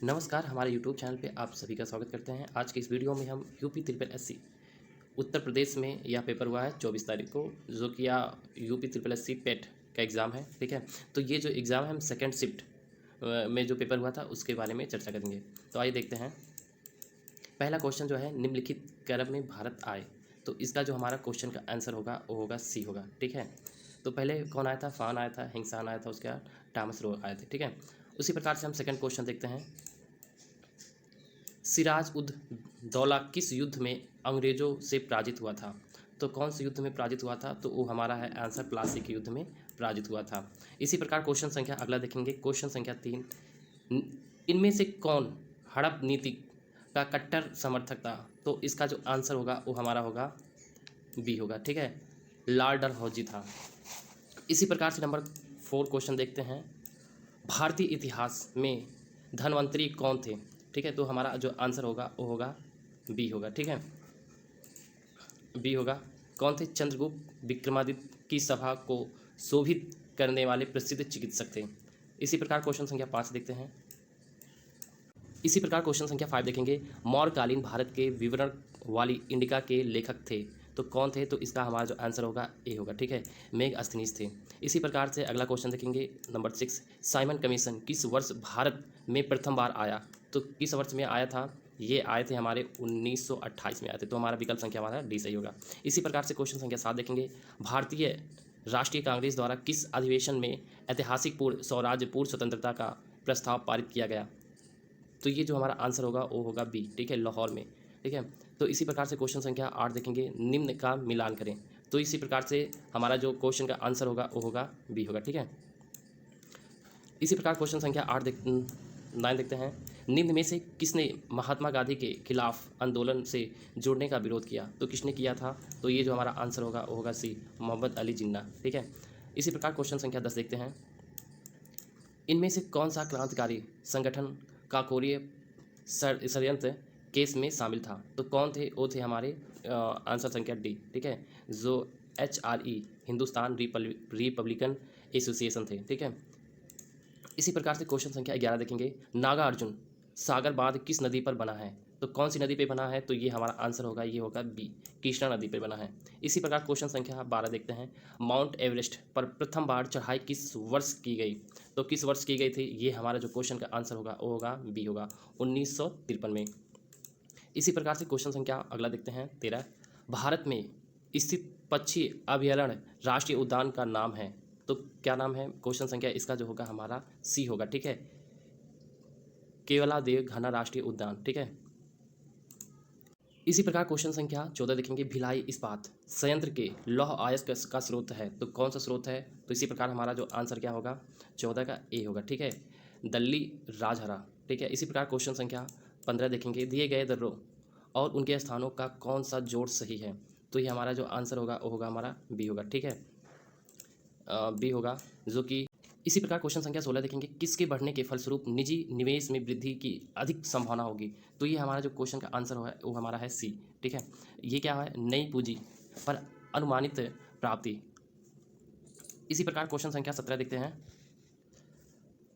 नमस्कार, हमारे YouTube channel पे आप सभी का स्वागत करते हैं। आज की इस वीडियो में हम UP triple SC Uttar Pradesh में यह पेपर हुआ है 24 तारीख को, जो कि यह यूपी ट्रिपल एससी पेट का एग्ज़ाम है। ठीक है, तो ये जो एग्ज़ाम है हम सेकेंड शिफ्ट में जो पेपर हुआ था उसके बारे में चर्चा करेंगे। तो आइए देखते हैं। पहला क्वेश्चन जो है, निम्नलिखित क्रम में भारत आए। तो इसका जो हमारा क्वेश्चन का आंसर होगा वो होगा सी होगा। ठीक है, तो पहले कौन आया था? फान आया था, हिंसान आया था, उसके बाद टॉमस रो आए थे। ठीक है, उसी प्रकार से हम सेकंड क्वेश्चन देखते हैं। सिराज उद दौला किस युद्ध में अंग्रेजों से पराजित हुआ था? तो कौन से युद्ध में पराजित हुआ था? तो वो हमारा है आंसर, प्लासी के युद्ध में पराजित हुआ था। इसी प्रकार क्वेश्चन संख्या अगला देखेंगे, क्वेश्चन संख्या 3। इनमें से कौन हड़प नीति का कट्टर समर्थक था? तो इसका जो आंसर होगा वो हमारा होगा बी होगा। ठीक है, लॉर्ड डलहौजी था। इसी प्रकार से नंबर 4 क्वेश्चन देखते हैं। भारतीय इतिहास में धनवंतरी कौन थे? ठीक है, तो हमारा जो आंसर होगा वो होगा बी होगा। ठीक है, बी होगा। कौन थे? चंद्रगुप्त विक्रमादित्य की सभा को शोभित करने वाले प्रसिद्ध चिकित्सक थे। इसी प्रकार क्वेश्चन संख्या 5 देखते हैं। इसी प्रकार क्वेश्चन संख्या 5 देखेंगे। मौर्यकालीन भारत के विवरण वाली इंडिका के लेखक थे। तो कौन थे? तो इसका हमारा जो आंसर होगा ए होगा। ठीक है, मेगास्थनीज थे। इसी प्रकार से अगला क्वेश्चन देखेंगे, नंबर 6। साइमन कमीशन किस वर्ष भारत में प्रथम बार आया? तो किस वर्ष में आया था? ये आए थे हमारे 1928 में आए थे। तो हमारा विकल्प संख्या हमारा डी सही होगा। इसी प्रकार से क्वेश्चन संख्या 7 देखेंगे। भारतीय राष्ट्रीय कांग्रेस द्वारा किस अधिवेशन में ऐतिहासिक पूर्ण स्वराज्य पूर्व स्वतंत्रता का प्रस्ताव पारित किया गया? तो ये जो हमारा आंसर होगा वो होगा बी। ठीक है, लाहौर में। ठीक है, तो इसी प्रकार से क्वेश्चन संख्या 8 देखेंगे। निम्न का मिलान करें। तो इसी प्रकार से हमारा जो क्वेश्चन का आंसर होगा वो होगा बी होगा। ठीक है, इसी प्रकार क्वेश्चन संख्या 9 देखते हैं। निम्न में से किसने महात्मा गांधी के खिलाफ आंदोलन से जुड़ने का विरोध किया? तो किसने किया था? तो ये जो हमारा आंसर होगा वो होगा सी, मोहम्मद अली जिन्ना। ठीक है, इसी प्रकार क्वेश्चन संख्या 10 देखते हैं। इनमें से कौन सा क्रांतिकारी संगठन काकोरी षड्यंत्र केस में शामिल था? तो कौन थे? वो थे हमारे आंसर संख्या डी। ठीक है, जो HRE हिंदुस्तान रिपब्लिकन एसोसिएशन थे। ठीक है, इसी प्रकार से क्वेश्चन संख्या 11 देखेंगे। नागार्जुन सागर बांध किस नदी पर बना है? तो कौन सी नदी पे बना है? तो ये हमारा आंसर होगा, ये होगा बी, कृष्णा नदी पर बना है। इसी प्रकार क्वेश्चन संख्या 12 देखते हैं। माउंट एवरेस्ट पर प्रथम बार चढ़ाई किस वर्ष की गई? तो किस वर्ष की गई थी? ये हमारा जो क्वेश्चन का आंसर होगा वो होगा बी होगा, 1953 में। इसी प्रकार से क्वेश्चन संख्या अगला देखते हैं 13। भारत में स्थित पक्षी अभयारण्य राष्ट्रीय उद्यान का नाम है। तो क्या नाम है? क्वेश्चन संख्या इसका जो होगा हमारा सी होगा। ठीक है, केवलादेव घना राष्ट्रीय उद्यान। ठीक है, इसी प्रकार क्वेश्चन संख्या 14 देखेंगे। भिलाई इस्पात संयंत्र के लौह अयस्क का स्रोत है। तो कौन सा स्रोत है? तो इसी प्रकार हमारा जो आंसर क्या होगा? 14 का ए होगा। ठीक है, दल्ली राजहरा। ठीक है, इसी प्रकार क्वेश्चन संख्या 15 देखेंगे। दिए गए दर्रों और उनके स्थानों का कौन सा जोड़ सही है? तो ये हमारा जो आंसर होगा वो होगा हमारा बी होगा। ठीक है, बी होगा, जो कि इसी प्रकार क्वेश्चन संख्या 16 देखेंगे। किसके बढ़ने के फलस्वरूप निजी निवेश में वृद्धि की अधिक संभावना होगी? तो ये हमारा जो क्वेश्चन का आंसर है वो हमारा है सी। ठीक है, ये क्या है? नई पूंजी पर अनुमानित प्राप्ति। इसी प्रकार क्वेश्चन संख्या 17 देखते हैं।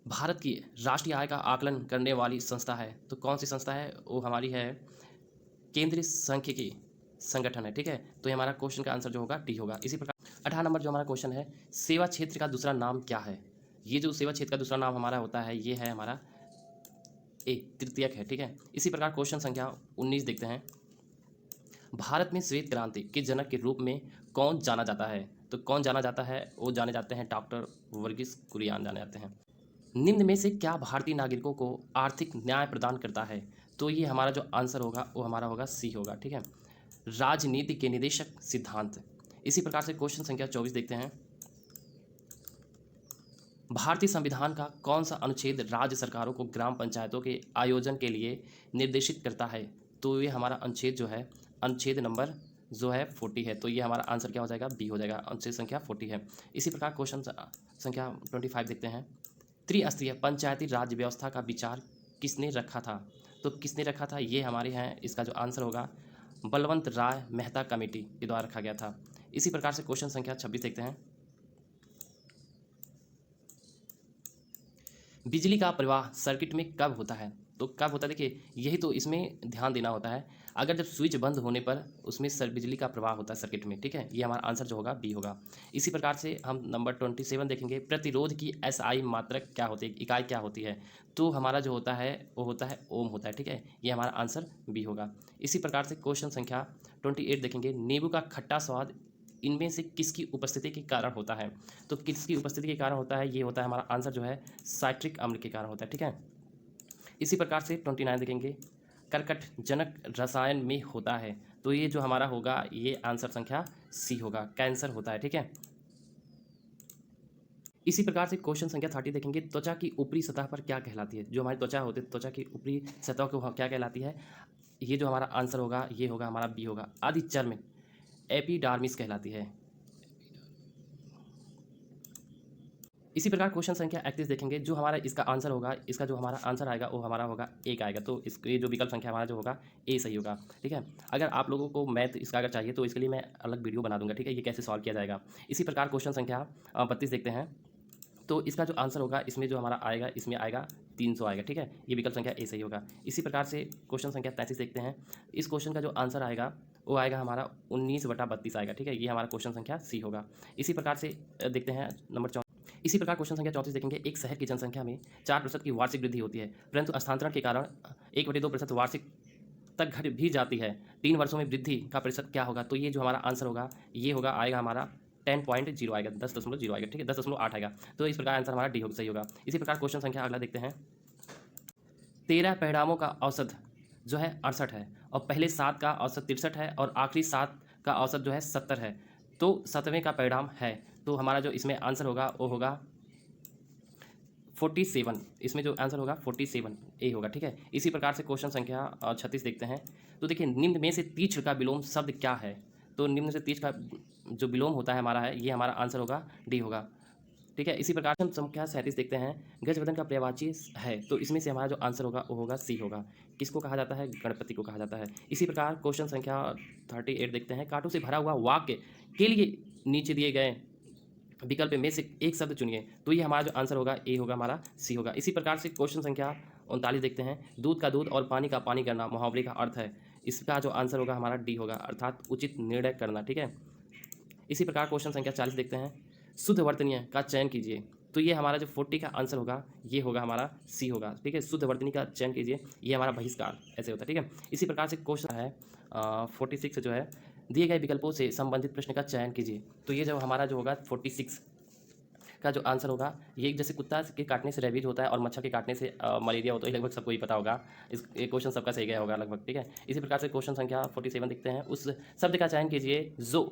भारत की राष्ट्रीय आय का आकलन करने वाली संस्था है। तो कौन सी संस्था है? वो हमारी है केंद्रीय सांख्यिकी संगठन है। ठीक है, तो ये हमारा क्वेश्चन का आंसर जो होगा डी होगा। इसी प्रकार 18 नंबर जो हमारा क्वेश्चन है, सेवा क्षेत्र का दूसरा नाम क्या है? ये जो सेवा क्षेत्र का दूसरा नाम हमारा होता है ये है हमारा ए, तृतीयक है। ठीक है, इसी प्रकार क्वेश्चन संख्या 19 देखते हैं। भारत में श्वेत क्रांति के जनक के रूप में कौन जाना जाता है? तो कौन जाना जाता है? वो जाने जाते हैं डॉक्टर वर्गीस कुरियन जाने जाते हैं। निम्न में से क्या भारतीय नागरिकों को आर्थिक न्याय प्रदान करता है? तो ये हमारा जो आंसर होगा वो हमारा होगा सी होगा। ठीक है, राजनीति के निदेशक सिद्धांत। इसी प्रकार से क्वेश्चन संख्या 24 देखते हैं। भारतीय संविधान का कौन सा अनुच्छेद राज्य सरकारों को ग्राम पंचायतों के आयोजन के लिए निर्देशित करता है? तो ये हमारा अनुच्छेद जो है, अनुच्छेद नंबर जो है 40 है। तो ये हमारा आंसर क्या हो जाएगा? बी हो जाएगा, अनुच्छेद संख्या 40 है। इसी प्रकार क्वेश्चन संख्या 25 देखते हैं। त्रिस्तरीय पंचायती राज व्यवस्था का विचार किसने रखा था? तो किसने रखा था? ये हमारे हैं, इसका जो आंसर होगा बलवंत राय मेहता कमेटी के द्वारा रखा गया था। इसी प्रकार से क्वेश्चन संख्या 26 देखते हैं। बिजली का प्रवाह सर्किट में कब होता है? तो कब होता है, देखिए यही तो इसमें ध्यान देना होता है। अगर जब स्विच बंद होने पर उसमें बिजली का प्रवाह होता है सर्किट में, ठीक है, ये हमारा आंसर जो होगा बी होगा। इसी प्रकार से हम नंबर 27 देखेंगे, प्रतिरोध की एसआई मात्रक क्या होती है, इकाई क्या होती है, तो हमारा जो होता है वो होता है ओम होता है, ठीक है, ये हमारा आंसर बी होगा। इसी प्रकार से क्वेश्चन संख्या 28 देखेंगे, नींबू का खट्टा स्वाद इनमें से किसकी उपस्थिति के कारण होता है, तो किसकी उपस्थिति के कारण होता है, ये होता है हमारा आंसर जो है साइट्रिक अम्ल के कारण होता है, ठीक है। इसी प्रकार से 29 देखेंगे, कर्कटजनक रसायन में होता है, तो ये जो हमारा होगा ये आंसर संख्या सी होगा, कैंसर होता है, ठीक है। इसी प्रकार से क्वेश्चन संख्या 30 देखेंगे, त्वचा की ऊपरी सतह पर क्या कहलाती है, जो हमारी त्वचा होती है त्वचा की ऊपरी सतह को क्या कहलाती है, ये जो हमारा आंसर होगा ये होगा हमारा बी होगा, आदि चर्म एपिडार्मिस कहलाती है। इसी प्रकार क्वेश्चन संख्या 31 देखेंगे, जो हमारा इसका आंसर होगा, इसका जो हमारा आंसर आएगा वो हमारा होगा एक आएगा, तो इसके जो विकल्प संख्या हमारा जो होगा ए सही होगा, ठीक है। अगर आप लोगों को मैथ इसका अगर चाहिए तो इसके लिए मैं अलग वीडियो बना दूंगा, ठीक है, ये कैसे सॉल्व किया जाएगा। इसी प्रकार क्वेश्चन संख्या 32 देखते हैं, तो इसका जो आंसर होगा इसमें जो हमारा आएगा इसमें आएगा 300 आएगा, ठीक है, ये विकल्प संख्या ए सही होगा। इसी प्रकार से क्वेश्चन संख्या 33 देखते हैं, इस क्वेश्चन का जो आंसर आएगा वो आएगा हमारा 19/32 आएगा, ठीक है, ये हमारा क्वेश्चन संख्या सी होगा। इसी प्रकार से देखते हैं नंबर। इसी प्रकार क्वेश्चन संख्या 34 देखेंगे, एक शहर की जनसंख्या में 4% की वार्षिक वृद्धि होती है, परंतु स्थानांतरण के कारण 1/2% वार्षिक तक घट भी जाती है, 3 वर्षों में वृद्धि का प्रतिशत क्या होगा, तो ये जो हमारा आंसर होगा ये होगा आएगा हमारा 10.0 आएगा, 10.0 आएगा, ठीक है, 10.8 आएगा, तो इस प्रकार आंसर हमारा डी होगा सही होगा। इसी प्रकार क्वेश्चन संख्या अगला देखते हैं, 13 परिणामों का औसत जो है 68 है, और पहले 7 का औसत 63 है, और आखिरी 7 का औसत जो है 70 है, तो 7वें का परिणाम है, तो हमारा जो इसमें आंसर होगा वो होगा 47, इसमें जो आंसर होगा 47 ए होगा, ठीक है। इसी प्रकार से क्वेश्चन संख्या 36 देखते हैं, तो देखिए निम्न में से तीक्ष्ण का विलोम शब्द क्या है, तो निम्न से तीक्ष्ण का जो विलोम होता है हमारा है ये हमारा आंसर होगा डी होगा, ठीक है। इसी प्रकार से हम संख्या 37 देखते हैं, गजवदन का पर्यायवाची है, तो इसमें से हमारा जो आंसर होगा वो होगा सी होगा, किसको कहा जाता है, गणपति को कहा जाता है। इसी प्रकार क्वेश्चन संख्या 38 देखते हैं, कांटों से भरा हुआ वाक्य के लिए नीचे दिए गए विकल्प में से एक शब्द चुनिए, तो ये हमारा जो आंसर होगा ए होगा, हमारा सी होगा। इसी प्रकार से क्वेश्चन संख्या 39 देखते हैं, दूध का दूध और पानी का पानी करना मुहावरे का अर्थ है, इसका जो आंसर होगा हमारा डी होगा, अर्थात उचित निर्णय करना, ठीक है। इसी प्रकार क्वेश्चन संख्या 40 देखते हैं, शुद्ध वर्तनीय का चयन कीजिए, तो ये हमारा जो 40 का आंसर होगा ये होगा हमारा सी होगा, ठीक है, शुद्ध वर्तनी का चयन कीजिए, ये हमारा बहिष्कार ऐसे होता है, ठीक है। इसी प्रकार से क्वेश्चन है 46 जो है, दिए गए विकल्पों से संबंधित प्रश्न का चयन कीजिए, तो ये जो हमारा जो होगा 46 का जो आंसर होगा, ये जैसे कुत्ता के काटने से रेबीज होता है और मच्छर के काटने से मलेरिया होता है, लगभग सबको ही पता होगा, इस ये क्वेश्चन सबका सही गया होगा लगभग, ठीक है। इसी प्रकार से क्वेश्चन संख्या 47 देखते हैं, उस शब्द का चयन कीजिए जो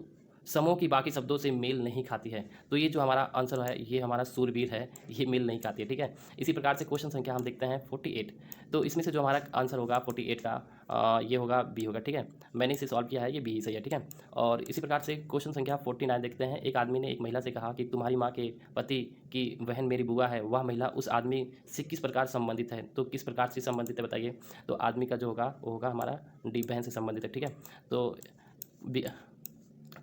समूह की बाकी शब्दों से मेल नहीं खाती है, तो ये जो हमारा आंसर है ये हमारा सूरवीर है, ये मेल नहीं खाती है, ठीक है। इसी प्रकार से क्वेश्चन संख्या हम देखते हैं 48, तो इसमें से जो हमारा आंसर होगा 48 का ये होगा बी होगा, ठीक है, मैंने इसे सॉल्व किया है, ये बी ही सही है, ठीक है। और इसी प्रकार से क्वेश्चन संख्या 49 देखते हैं, एक आदमी ने एक महिला से कहा कि तुम्हारी माँ के पति की बहन मेरी बुआ है, वह महिला उस आदमी से किस प्रकार संबंधित है, तो किस प्रकार से संबंधित है बताइए, तो आदमी का जो होगा वो होगा हमारा डी, बहन से संबंधित है, ठीक है।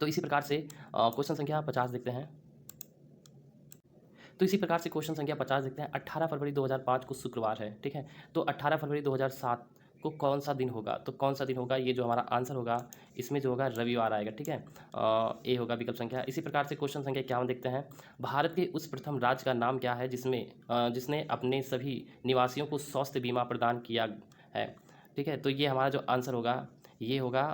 तो इसी प्रकार से क्वेश्चन संख्या 50 देखते हैं, तो इसी प्रकार से क्वेश्चन संख्या 50 देखते हैं, 18 फरवरी 2005 को शुक्रवार है, ठीक है, तो 18 फरवरी 2007 को कौन सा दिन होगा, तो कौन सा दिन होगा, ये जो हमारा आंसर होगा इसमें जो होगा रविवार आएगा, ठीक है, ए होगा विकल्प संख्या। इसी प्रकार से क्वेश्चन संख्या 51 देखते हैं, भारत के उस प्रथम राज्य का नाम क्या है जिसने अपने सभी निवासियों को स्वास्थ्य बीमा प्रदान किया है, ठीक है, तो ये हमारा जो आंसर होगा ये होगा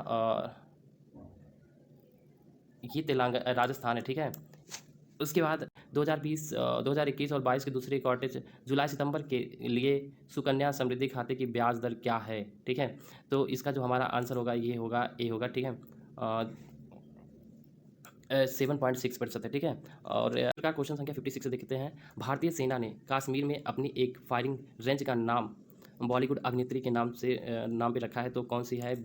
ये राजस्थान है, ठीक है। उसके बाद 2020 2021 और 22 के दूसरे क्वार्टर जुलाई सितंबर के लिए सुकन्या समृद्धि खाते की ब्याज दर क्या है, ठीक है, तो इसका जो हमारा आंसर होगा ये होगा ए होगा, ठीक है, 7.6% है, ठीक है। और का क्वेश्चन संख्या 56 देखते हैं, भारतीय सेना ने कश्मीर में अपनी एक फायरिंग रेंज का नाम बॉलीवुड अभिनेत्री के नाम पे रखा है, तो कौन सी है,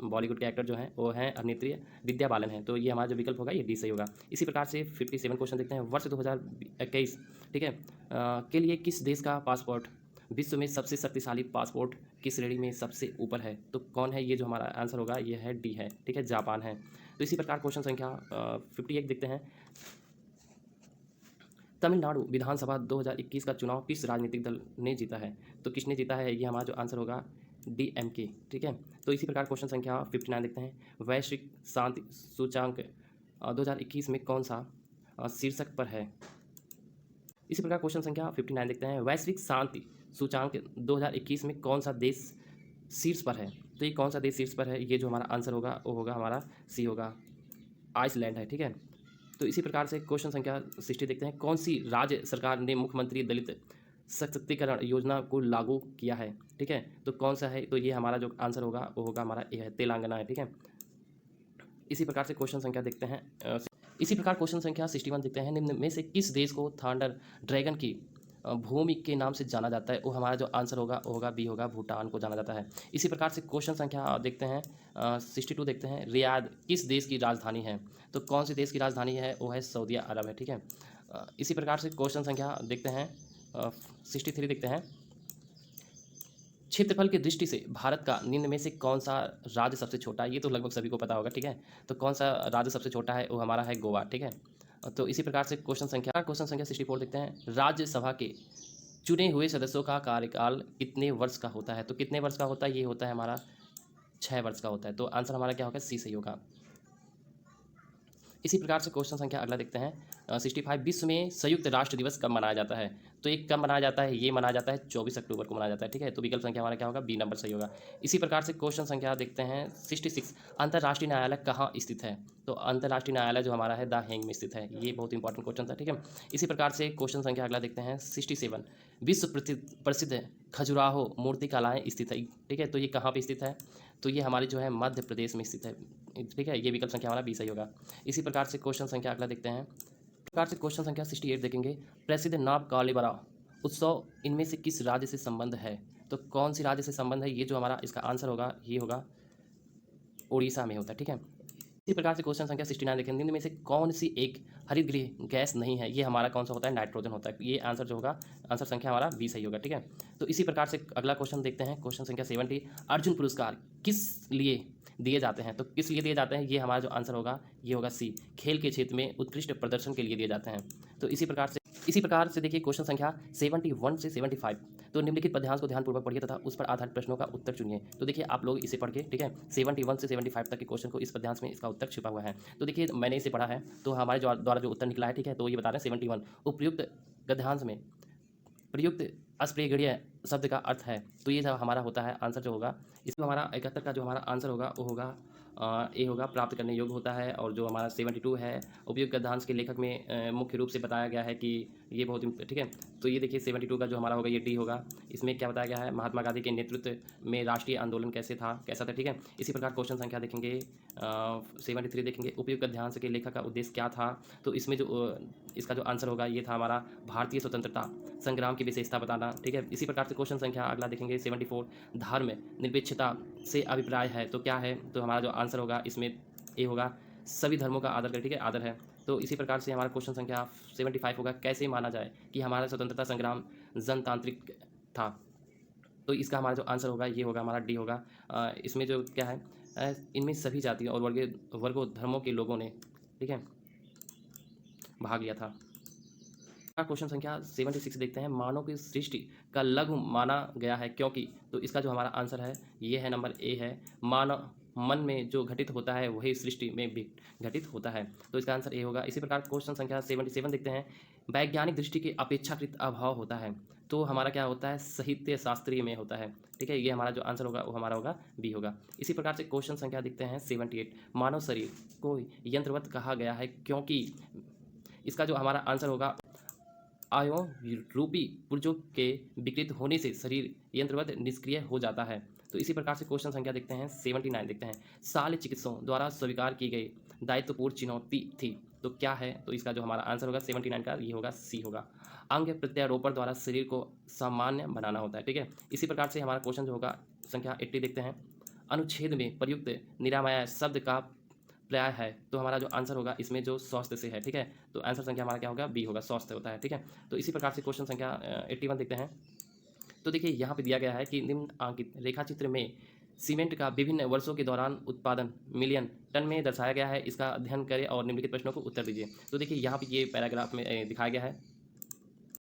बॉलीवुड के एक्टर जो हैं वो हैं अभिनेत्री विद्या बालन है, तो ये हमारा जो विकल्प होगा ये डी सही होगा। इसी प्रकार से 57 क्वेश्चन देखते हैं, वर्ष 2021 ठीक है के लिए किस देश का पासपोर्ट विश्व में सबसे शक्तिशाली पासपोर्ट की श्रेणी में सबसे ऊपर है, तो कौन है, ये जो हमारा आंसर होगा ये है डी है, ठीक है, जापान है। तो इसी प्रकार क्वेश्चन संख्या 58 देखते हैं, तमिलनाडु विधानसभा 2021 का चुनाव किस राजनीतिक दल ने जीता है? तो किसने जीता है, ये हमारा जो आंसर होगा डीएमके। ठीक है, तो इसी प्रकार क्वेश्चन संख्या 59 देखते हैं। वैश्विक शांति सूचांक 2021 में कौन सा शीर्षक पर है? इसी प्रकार क्वेश्चन संख्या 59 देखते हैं। वैश्विक शांति सूचांक 2021 में कौन सा देश शीर्ष पर है? तो ये कौन सा देश शीर्ष पर है, ये जो हमारा आंसर होगा वो होगा हमारा सी होगा, आइसलैंड है। ठीक है, तो इसी प्रकार से क्वेश्चन संख्या 60 देखते हैं। कौन सी राज्य सरकार ने मुख्यमंत्री दलित सशक्तिकरण योजना को लागू किया है? ठीक है, तो कौन सा है, तो ये हमारा जो आंसर होगा वो होगा हमारा ये है तेलंगाना है। ठीक है, इसी प्रकार से क्वेश्चन संख्या देखते हैं इसी प्रकार क्वेश्चन संख्या 61 देखते हैं। निम्न में से किस देश को थंडर ड्रैगन की भूमि के नाम से जाना जाता है? वो हमारा जो आंसर होगा वो होगा बी होगा, भूटान को जाना जाता है। इसी प्रकार से क्वेश्चन संख्या देखते हैं 62 देखते हैं। रियाद किस देश की राजधानी है? तो कौन सी देश की राजधानी है, वो है सऊदी अरब है। ठीक है, इसी प्रकार से क्वेश्चन संख्या देखते हैं 63 देखते हैं। क्षेत्रफल की दृष्टि से भारत का निम्न में से कौन सा राज्य सबसे छोटा है? ये तो लगभग सभी को पता होगा। ठीक है, तो कौन सा राज्य सबसे छोटा है, वो हमारा है गोवा। ठीक है, तो इसी प्रकार से क्वेश्चन संख्या 64 देखते हैं। राज्यसभा के चुने हुए सदस्यों का कार्यकाल कितने वर्ष का होता है? तो कितने वर्ष का होता है, ये होता है हमारा 6 वर्ष का होता है। तो आंसर हमारा क्या होगा, सी सही होगा। इसी प्रकार से क्वेश्चन संख्या अगला देखते हैं 65। विश्व में संयुक्त राष्ट्र दिवस कब मनाया जाता है? तो ये कब मनाया जाता है, ये मनाया जाता है 24 अक्टूबर को मनाया जाता है। ठीक है, तो विकल्प संख्या हमारा क्या होगा, बी नंबर सही होगा। इसी प्रकार से क्वेश्चन संख्या देखते हैं 66। अंतर्राष्ट्रीय न्यायालय कहाँ स्थित है? तो अंतर्राष्ट्रीय न्यायालय जो हमारा है द हेग में स्थित है। ये बहुत इंपॉर्टेंट क्वेश्चन था। ठीक है, इसी प्रकार से क्वेश्चन संख्या अगला देखते हैं 67। विश्व प्रसिद्ध खजुराहो मूर्तिकलाएँ स्थित है। ठीक है, तो ये कहाँ पर स्थित है? तो ये हमारी जो है मध्य प्रदेश में स्थित है। ठीक है, ये विकल्प संख्या हमारा बी सही होगा। इसी प्रकार से क्वेश्चन संख्या अगला देखते हैं। प्रकार से क्वेश्चन संख्या 68 देखेंगे। प्रसिद्ध नाव कालीबरा उत्सव इनमें से किस राज्य से संबंध है? तो कौन सी राज्य से संबंध है, ये जो हमारा इसका आंसर होगा ये होगा उड़ीसा में होता है। ठीक है, इसी प्रकार से क्वेश्चन संख्या 69 देखेंगे। निम्न में से कौन सी एक हरितगृह गैस नहीं है? ये हमारा कौन सा होता है, नाइट्रोजन होता है। ये आंसर जो होगा, आंसर संख्या हमारा बी सही होगा। ठीक है, तो इसी प्रकार से अगला क्वेश्चन देखते हैं। क्वेश्चन संख्या 70। अर्जुन पुरस्कार किस लिए दिए जाते हैं? तो किस लिए दिए जाते हैं, ये हमारा जो आंसर होगा ये होगा सी, खेल के क्षेत्र में उत्कृष्ट प्रदर्शन के लिए दिए जाते हैं। तो इसी प्रकार से देखिए क्वेश्चन संख्या 71 से 75। तो निम्नलिखित पद्यांश को ध्यानपूर्वक पढ़िए तथा उस पर आधारित प्रश्नों का उत्तर चुनिए। तो देखिए आप लोग इसे पढ़ के, ठीक है, 71 से 75 तक के क्वेश्चन को इस पद्यांश में इसका उत्तर छिपा हुआ है। तो देखिए मैंने इसे पढ़ा है, तो हमारे द्वारा जो उत्तर निकला है, ठीक है, तो ये बता रहे हैं 71 उपयुक्त गद्यांश में प्रयुक्त अस्पृहगणीय शब्द का अर्थ है। तो ये हमारा होता है आंसर जो होगा, इसमें हमारा 71 का जो हमारा आंसर होगा वो होगा ए होगा, प्राप्त करने योग्य होता है। और जो हमारा 72 है उपयुक्त गद्यांश के लेखक में मुख्य रूप से बताया गया है कि ये बहुत, ठीक है, तो ये देखिए 72 का जो हमारा होगा ये डी होगा। इसमें क्या बताया गया है, महात्मा गांधी के नेतृत्व में राष्ट्रीय आंदोलन कैसा था। ठीक है, इसी प्रकार क्वेश्चन संख्या देखेंगे 73 देखेंगे। उपयुक्त गद्यांश के लेखक का उद्देश्य क्या था? तो इसमें जो इसका जो आंसर होगा ये था हमारा भारतीय स्वतंत्रता संग्राम की विशेषता बताना। ठीक है, इसी प्रकार से क्वेश्चन संख्या अगला देखेंगे 74। धर्म निरपेक्षता से अभिप्राय है, तो क्या है? तो हमारा जो आंसर होगा इसमें ए होगा, सभी धर्मों का आदर करें। ठीक है, आदर है। तो इसी प्रकार से हमारा क्वेश्चन संख्या 75 होगा, कैसे माना जाए कि हमारा स्वतंत्रता संग्राम जनतांत्रिक था? तो इसका हमारा जो आंसर होगा ये होगा हमारा डी होगा। इसमें जो क्या है, इनमें सभी जातियों और वर्गों धर्मों के लोगों ने, ठीक है, भाग लिया था। क्वेश्चन संख्या 76 देखते हैं। मानव की सृष्टि का लघु माना गया है क्योंकि? तो इसका जो हमारा आंसर है ये है नंबर ए है, मानव मन में जो घटित होता है वही सृष्टि में भी घटित होता है। तो इसका आंसर ए होगा। इसी प्रकार क्वेश्चन संख्या 77 देखते हैं। वैज्ञानिक दृष्टि के अपेक्षाकृत अभाव होता है, तो हमारा क्या होता है, साहित्य शास्त्रीय में होता है। ठीक है, ये हमारा जो आंसर होगा वो हमारा होगा बी होगा। इसी प्रकार से क्वेश्चन संख्या देखते हैं 78। मानव शरीर को यंत्रवत कहा गया है क्योंकि? इसका जो हमारा आंसर होगा, आयों रूपी पुर्जों के विकृत होने से शरीर यंत्रवत निष्क्रिय हो जाता है। तो इसी प्रकार से क्वेश्चन संख्या देखते हैं 79 देखते हैं। शल्य चिकित्सकों द्वारा स्वीकार की गई दायित्वपूर्ण चुनौती थी, तो क्या है? तो इसका जो हमारा आंसर होगा 79 का ये होगा सी होगा। अंग प्रत्यारोपण द्वारा शरीर को सामान्य बनाना होता है। ठीक है, इसी प्रकार से हमारा क्वेश्चन जो होगा संख्या 80 देखते हैं। अनुच्छेद में प्रयुक्त निरामय शब्द का पर्याय है, तो हमारा जो आंसर होगा इसमें जो स्वास्थ्य से है। ठीक है, तो आंसर संख्या हमारा क्या होगा, बी होगा, स्वास्थ्य होता है। ठीक है, तो इसी प्रकार से क्वेश्चन संख्या 81 देखते हैं। तो देखिए यहाँ पे दिया गया है कि निम्नांकित रेखाचित्र में सीमेंट का विभिन्न वर्षों के दौरान उत्पादन मिलियन टन में दर्शाया गया है। इसका अध्ययन करें और निम्नलिखित प्रश्नों को उत्तर दीजिए। तो देखिए यहाँ पे ये पैराग्राफ में दिखाया गया है।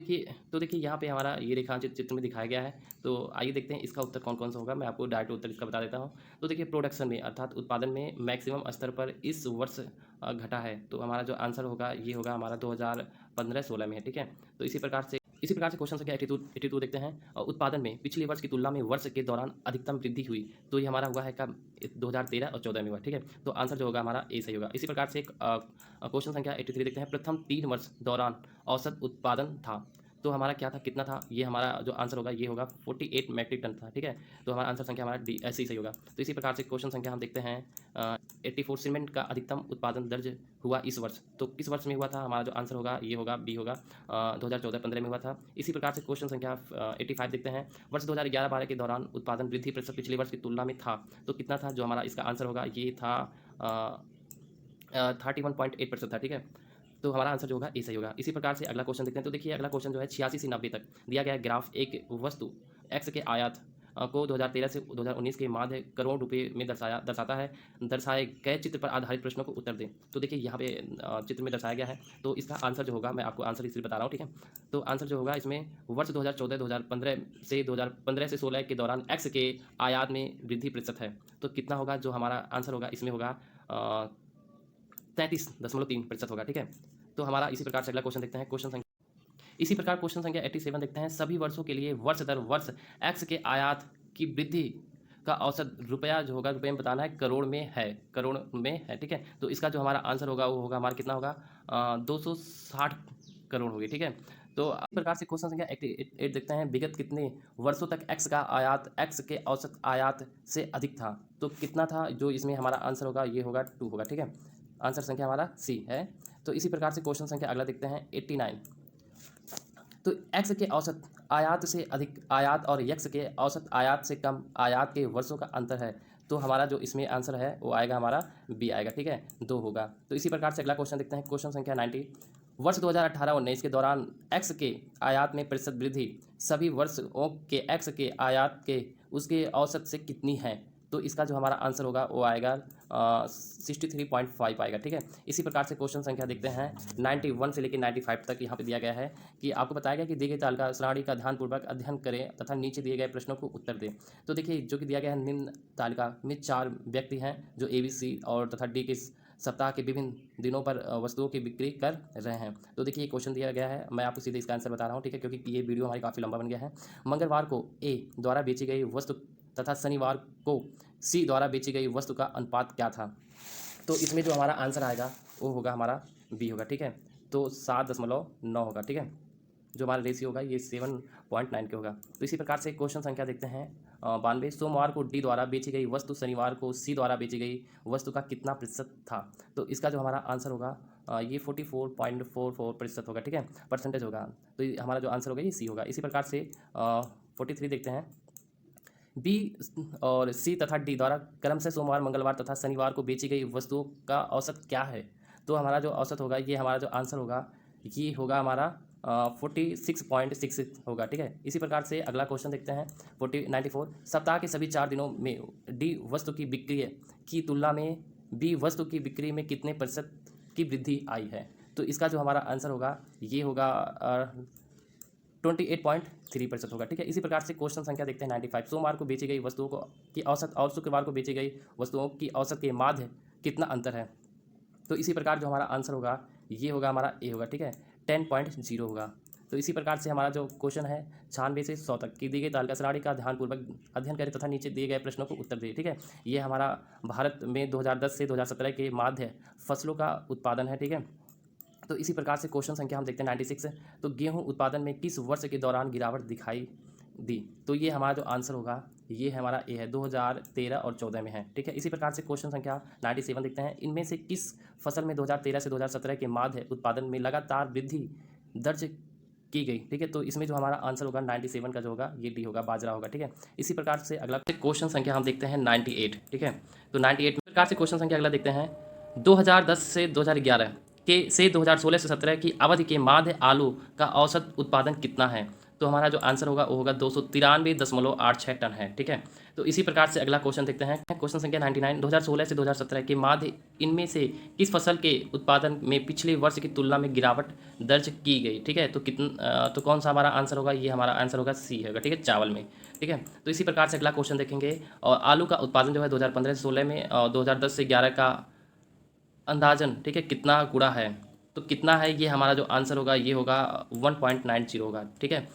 देखिए यहाँ पे हमारा ये रेखांकित चित्र में दिखाया गया है। तो आइए देखते हैं इसका उत्तर कौन कौन सा होगा। मैं आपको डायरेक्ट उत्तर इसका बता देता हूँ। तो देखिए प्रोडक्शन में अर्थात उत्पादन में मैक्सिमम स्तर पर इस वर्ष घटा है। तो हमारा जो आंसर होगा ये होगा हमारा 2015-16 में है, ठीक है। तो इसी प्रकार से क्वेश्चन संख्या 82 देखते हैं। उत्पादन में पिछले वर्ष की तुलना में वर्ष के दौरान अधिकतम वृद्धि हुई। तो ये हमारा हुआ है कब? 2013 और 14 में हुआ, ठीक है। तो आंसर जो होगा हमारा ए सही होगा। इसी प्रकार से क्वेश्चन संख्या 83 देखते हैं। प्रथम 3 वर्ष दौरान औसत उत्पादन था। तो हमारा क्या था, कितना था? ये हमारा जो आंसर होगा ये होगा 48 मैट्रिक टन था, ठीक है। तो हमारा आंसर संख्या हमारा डी ऐसे ही सही होगा। तो इसी प्रकार से क्वेश्चन संख्या हम देखते हैं 84 सीमेंट का अधिकतम उत्पादन दर्ज हुआ इस वर्ष। तो किस वर्ष में हुआ था? हमारा जो आंसर होगा ये होगा बी होगा 2014-15 में हुआ था। इसी प्रकार से क्वेश्चन संख्या 85 देखते हैं। वर्ष 2011-12 के दौरान उत्पादन वृद्धि प्रतिशत पिछले वर्ष की तुलना में था। तो कितना था? जो हमारा इसका आंसर होगा ये था 31.8% था, ठीक है। तो हमारा आंसर जो होगा ए सही होगा। इसी प्रकार से अगला क्वेश्चन देखते हैं। तो देखिए अगला क्वेश्चन जो है 86 से 90 तक दिया गया ग्राफ एक वस्तु एक्स के आयात को 2013 से 2019 के माध्य करोड़ रुपए में दर्शाता है। दर्शाए गए चित्र पर आधारित प्रश्नों को उत्तर दें। तो देखिए यहाँ पे चित्र में दर्शाया गया है। तो इसका आंसर जो होगा, मैं आपको आंसर इसलिए बता रहा हूँ, ठीक है। तो आंसर जो होगा इसमें वर्ष 2014-2015 से 2015 से 16 के दौरान एक्स के आयात में वृद्धि प्रतिशत है। तो कितना होगा? जो हमारा आंसर होगा इसमें होगा 33.3% होगा, ठीक है। तो हमारा इसी प्रकार से अगला क्वेश्चन देखते हैं। इसी प्रकार क्वेश्चन संख्या 87 देखते हैं। सभी वर्षों के लिए वर्ष दर वर्ष एक्स के आयात की वृद्धि का औसत रुपया जो होगा, रुपये में बताना है, करोड़ में है, ठीक है। तो इसका जो हमारा आंसर होगा वो होगा हमारा कितना होगा 260 करोड़ होगी, ठीक है। तो इस प्रकार से क्वेश्चन संख्या 88 देखते हैं। विगत कितने वर्षों तक एक्स का आयात एक्स के औसत आयात से अधिक था? तो कितना था? जो इसमें हमारा आंसर होगा ये होगा 2 होगा, ठीक है। आंसर संख्या हमारा सी है। तो इसी प्रकार से क्वेश्चन संख्या अगला देखते हैं 89। तो एक्स के औसत आयात से अधिक आयात और यक्स के औसत आयात से कम आयात के वर्षों का अंतर है। तो हमारा जो इसमें आंसर है वो आएगा हमारा बी आएगा, ठीक है, 2 होगा। तो इसी प्रकार से अगला क्वेश्चन देखते हैं। क्वेश्चन संख्या 90। वर्ष 2018-19 के दौरान एक्स के आयात में प्रतिशत वृद्धि सभी वर्षों के एक्स के आयात के उसके औसत से कितनी है? तो इसका जो हमारा आंसर होगा वो आएगा 63.5 आएगा, ठीक है। इसी प्रकार से क्वेश्चन संख्या देखते हैं 91 से लेकर 95 तक। यहाँ पे दिया गया है कि आपको बताया गया कि दिए गए तालिका श्रेणी का ध्यानपूर्वक अध्ययन करें तथा नीचे दिए गए प्रश्नों को उत्तर दें। तो देखिए जो कि दिया गया है, निम्न तालिका में 4 व्यक्ति हैं जो ए बी सी और तथा डी के सप्ताह के विभिन्न दिनों पर वस्तुओं की बिक्री कर रहे हैं। तो देखिए ये क्वेश्चन दिया गया है, मैं आपको सीधे इसका आंसर बता रहा हूँ, ठीक है, क्योंकि ये वीडियो हमारी काफ़ी लंबा बन गया है। मंगलवार को ए द्वारा बेची गई वस्तु तथा शनिवार को सी द्वारा बेची गई वस्तु का अनुपात क्या था? तो इसमें जो हमारा आंसर आएगा वो होगा हमारा बी होगा, ठीक है। तो 7.9 होगा, ठीक है। जो हमारा रेशियो होगा ये 7.9 के होगा। तो इसी प्रकार से क्वेश्चन संख्या देखते हैं 92। सोमवार को डी द्वारा बेची गई वस्तु शनिवार को सी द्वारा बेची गई वस्तु का कितना प्रतिशत था? तो इसका जो हमारा आंसर होगा ये 44.44% होगा, ठीक है, परसेंटेज होगा। तो हमारा जो आंसर होगा ये सी होगा। इसी प्रकार से 43 देखते हैं। बी और सी तथा डी द्वारा क्रमशः सोमवार, मंगलवार तथा शनिवार को बेची गई वस्तुओं का औसत क्या है? तो हमारा जो औसत होगा ये हमारा जो आंसर होगा ये होगा हमारा 46.6 होगा, ठीक है। इसी प्रकार से अगला क्वेश्चन देखते हैं 94। सप्ताह के सभी 4 दिनों में डी वस्तु की बिक्री की तुलना में बी वस्तु की बिक्री में कितने प्रतिशत की वृद्धि आई है? तो इसका जो हमारा आंसर होगा ये होगा 28.3% होगा, ठीक है। इसी प्रकार से क्वेश्चन संख्या देखते हैं 95। सोमवार को बेची गई वस्तुओं को की औसत और शुक्रवार को बेची गई वस्तुओं की औसत के माध्य कितना अंतर है? तो इसी प्रकार जो हमारा आंसर होगा ये होगा हमारा ए होगा, ठीक है, 10.0 होगा। तो इसी प्रकार से हमारा जो क्वेश्चन है 96 से 100 तक की दी गई तालिका श्रेणी का ध्यानपूर्वक अध्ययन करें तथा नीचे दिए गए प्रश्नों को उत्तर दें, ठीक है। ये हमारा भारत में 2010 से 2017 के माध्य फसलों का उत्पादन है, ठीक है। तो इसी प्रकार से क्वेश्चन संख्या हम देखते हैं 96। तो गेहूं उत्पादन में किस वर्ष के दौरान गिरावट दिखाई दी? तो ये हमारा जो आंसर होगा ये हमारा ए है, 2013 और 14 में है, ठीक है। इसी प्रकार से क्वेश्चन संख्या 97 देखते हैं। इनमें से किस फसल में 2013 से 2017 के माध्य उत्पादन में लगातार वृद्धि दर्ज की गई, ठीक है। तो इसमें जो हमारा आंसर होगा 97 का जो होगा ये डी होगा, बाजरा होगा, ठीक है। इसी प्रकार से अगला क्वेश्चन संख्या हम देखते हैं 98, ठीक है। तो 98 प्रकार से क्वेश्चन संख्या अगला देखते हैं। 2010 से 2011 से 2016 से 17 की अवधि के माध्य आलू का औसत उत्पादन कितना है? तो हमारा जो आंसर होगा वो होगा 293.86 टन है। ठीक है, तो इसी प्रकार से अगला क्वेश्चन देखते हैं। क्वेश्चन संख्या 99, 2016 से 2017 के मध्य इनमें से किस फसल के उत्पादन में पिछले वर्ष की तुलना में गिरावट दर्ज की गई। ठीक है, तो कौन सा हमारा आंसर होगा, ये हमारा आंसर होगा सी होगा। ठीक है, चावल में। ठीक है, तो इसी प्रकार से अगला क्वेश्चन देखेंगे। और आलू का उत्पादन जो है 2015 से 16 में और 2010 से 11 का अंदाजन, ठीक है, कितना गुणा है, तो कितना है, ये हमारा जो आंसर होगा ये होगा 1.90 होगा। ठीक है।